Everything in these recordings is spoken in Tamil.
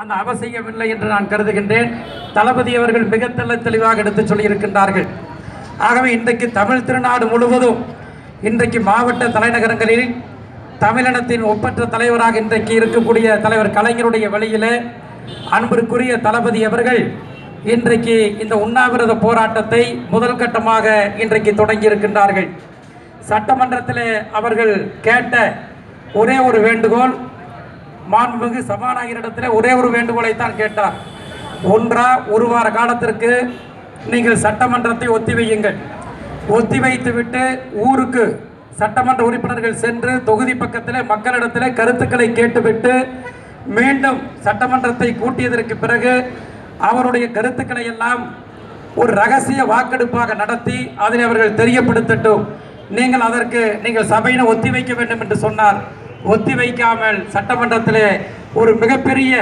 அந்த அவசியம் இல்லை என்று நான் கருதுகின்றேன். தளபதி அவர்கள் மிக தெளிவாக எடுத்து சொல்லியிருக்கின்றார்கள். ஆகவே இன்றைக்கு தமிழ் திருநாடு முழுவதும் இன்றைக்கு மாவட்ட தலைநகரங்களில் தமிழினத்தின் ஒப்பற்ற தலைவராக இன்றைக்கு இருக்கக்கூடிய தலைவர் கலைஞருடைய வழியிலே அன்பிற்குரிய தளபதி அவர்கள் இன்றைக்கு இந்த உண்ணாவிரத போராட்டத்தை முதல் கட்டமாக இன்றைக்கு தொடங்கி இருக்கின்றார்கள். சட்டமன்றத்தில் அவர்கள் கேட்ட ஒரே ஒரு வேண்டுகோள், மாண்புமிகு சபாநாயகரிடத்தில் ஒரே ஒரு வேண்டுகோளை தான் கேட்டார். ஒரு வார காலத்திற்கு நீங்கள் சட்டமன்றத்தை ஒத்திவையுங்கள். ஒத்திவைத்துவிட்டு ஊருக்கு சட்டமன்ற உறுப்பினர்கள் சென்று தொகுதி பக்கத்தில் மக்களிடத்தில் கருத்துக்களை கேட்டுவிட்டு மீண்டும் சட்டமன்றத்தை கூட்டியதற்கு பிறகு அவருடைய கருத்துக்களை எல்லாம் ஒரு ரகசிய வாக்கெடுப்பாக நடத்தி அதனை அவர்கள் தெரியப்படுத்தட்டும். நீங்கள் சபையினை ஒத்திவைக்க வேண்டும் என்று சொன்னார். ஒத்திவைக்காமல் சட்டமன்றத்திலே ஒரு மிகப்பெரிய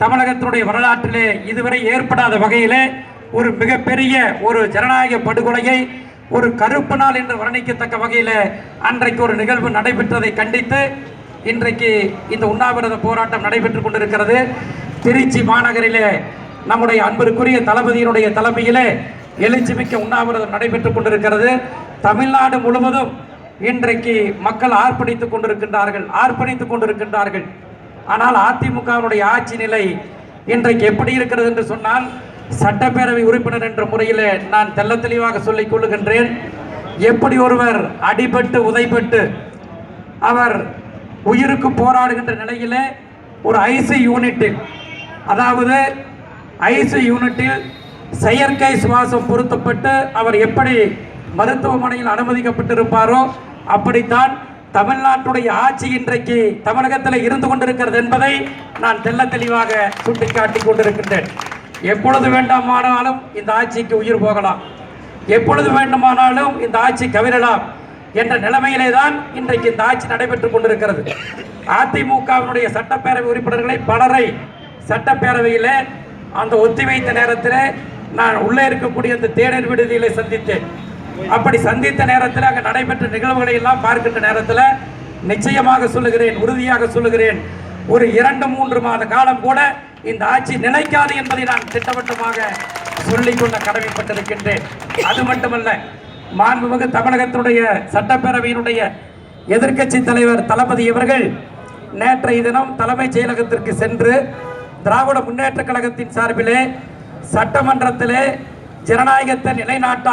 தமிழகத்தினுடைய வரலாற்றிலே இதுவரை ஏற்படாத வகையிலே ஒரு மிகப்பெரிய ஒரு ஜனநாயக படுகொலையை ஒரு கருப்பு நாள் என்று வர்ணிக்கத்தக்க வகையில் அன்றைக்கு ஒரு நிகழ்வு நடைபெற்றதை கண்டித்து இன்றைக்கு இந்த உண்ணாவிரத போராட்டம் நடைபெற்றுக் கொண்டிருக்கிறது. திருச்சி மாநகரிலே நம்முடைய அன்பிற்குரிய தளபதியினுடைய தலைமையிலே எழுச்சிமிக்க உண்ணாவிரதம் நடைபெற்றுக் கொண்டிருக்கிறது. தமிழ்நாடு முழுவதும் இன்றைக்கு மக்கள் ஆர்ப்பணித்துக் கொண்டிருக்கின்றார்கள். ஆனால் அதிமுகவினுடைய ஆட்சி நிலை இன்றைக்கு எப்படி இருக்கிறது என்று சொன்னால், சட்டப்பேரவை உறுப்பினர் என்ற முறையில் நான் தெளிவாக சொல்லிக் கொள்ளுகின்றேன். எப்படி ஒருவர் அடிபட்டு உதைப்பட்டு அவர் உயிருக்கு போராடுகின்ற நிலையிலே ஒரு ஐசி யூனிட்டில், அதாவது ஐசி யூனிட்டில் செயற்கை சுவாசம் பொருத்தப்பட்டு அவர் எப்படி மருத்துவமனையில் அனுமதிக்கப்பட்டிருப்பாரோ அப்படித்தான் தமிழ்நாட்டுடைய ஆட்சி இன்றைக்கு தமிழகத்தில் இருந்து கொண்டிருக்கிறது என்பதை நான் தெளிவாக சுட்டிக்காட்டிக் கொண்டிருக்கின்றேன். எப்பொழுது வேண்டுமானாலும் இந்த ஆட்சிக்கு உயிர் போகலாம், எப்பொழுது வேண்டுமானாலும் இந்த ஆட்சி கவிழலாம் என்ற நிலைமையிலே தான் இன்றைக்கு இந்த ஆட்சி நடைபெற்றுக் கொண்டிருக்கிறது. அதிமுகவினுடைய சட்டப்பேரவை உறுப்பினர்களை பலரை சட்டப்பேரவையில் அந்த ஒத்திவைத்த நேரத்தில் நான் உள்ளே இருக்கக்கூடிய அந்த தேநீர் விடுதியிலே சந்தித்தேன். அப்படி சந்தித்த நேரத்தில் அங்கே நடைபெற்ற நிகழ்வுகளை எல்லாம் பார்க்கின்ற நேரத்தில் நிச்சயமாக சொல்லுகிறேன், உறுதியாக சொல்லுகிறேன், ஒரு 2-3 மாத காலம் கூட இந்த ஆட்சி நிலைக்காது என்பதை நான் திட்டவட்டமாக சொல்லிக்கொள்ள கடமைப்பட்டிருக்கின்றேன். அது மட்டுமல்ல, மாண்புமிகு தமிழகத்தினுடைய சட்டப்பேரவையினுடைய எதிர்க்கட்சி தலைவர் தளபதி அவர்கள் நேற்றைய தினம் தலைமைச் செயலகத்திற்கு சென்று திராவிட முன்னேற்ற கழகத்தின் சார்பிலே சட்டமன்றத்திலே ஜனநாயகத்தை நிலைநாட்ட